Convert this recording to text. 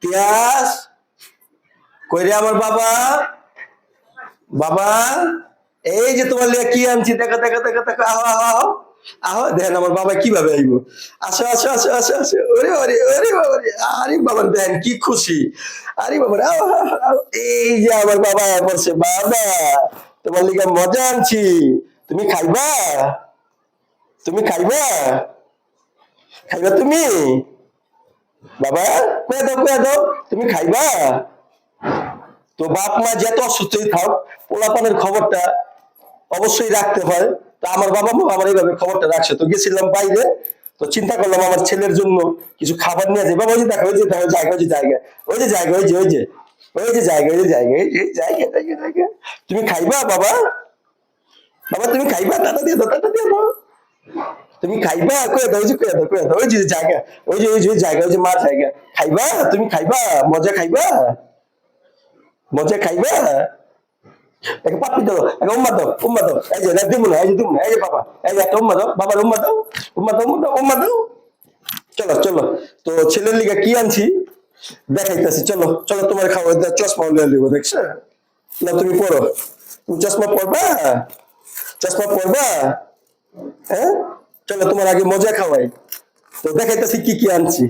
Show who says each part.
Speaker 1: তিয়াস কই রে আমার বাবা, বাবা এই যে তোমার লিয়ে কি আনছি, দেখো দেখো দেখো দেখো, আহো আহো আহো আহো, দেখেন আমার বাবা কিভাবে আইবো। আসো আসো আসো আসো আসো, ওরে ওরে ওরে বাবা রে, আরে বাবা দেখেন কি খুশি, আরে বাবা রে, আহো, আহো, আহো। এই যে আমার বাবা বলছে, বাবা তোমার লিগে মজা আনছি, তুমি খাইবা, তুমি খাইবা, খাইবা তুমি, বাবা কয়ে দাও তুমি খাইবা। তো বাপ মা যত অসুস্থই থাক, পোলাপানের খবরটা অবশ্যই রাখতে হয়। তো আমার বাবা মা আমার এইভাবে খবরটা রাখছে। তো গেছিলাম বাইরে, তো চিন্তা করলাম আমার ছেলের জন্য কিছু খাবার নিয়ে যাই। বাবা ওই যে দেখো, ওই যে দেখো জায়গা, ওই যে জায়গা, ওই যে জায়গা, ওই যে ওই যে ওই যে জায়গা, ওই যে জায়গা, এই যে জায়গা জায়গা জায়গা, তুমি খাইবা বাবা, বাবা তুমি খাইবা, টাটা দিয়ে দাও, টাটা দিয়ে দাও, তুমি খাইবা, কয়ে দাও, ওই যে কয়ে দাও, কয়ে দাও, ওই যে জায়গা, ওই যে ওই যে ওই জায়গা, ওই যে মা জায়গা, খাইবা তুমি, খাইবা মজা, খাইবা মজা, খাইবা, একটা পাপ্পি দাও, একটা উম্মা দাও, উম্মা দাও, এই যে না দিমু না, এই যে দিমু না, এই যে বাবা, এই যে একটা উম্মা দাও, বাবার উম্মা দাও, উম্মা দাও, উম্মা দাও, উম্মা দাও। চলো চলো, তো ছেলের লিগা কি আনছি দেখাইতেছি, চলো চলো, তোমার খাওয়া চশমা লিয়ে লিবো, দেখছো না, তুমি পড়ো, তুমি চশমা পড়বা, চশমা পড়বা, হ্যাঁ চলো তোমার আগে মজা খাওয়াই। তো দেখাইতেছি কি কি আনছি।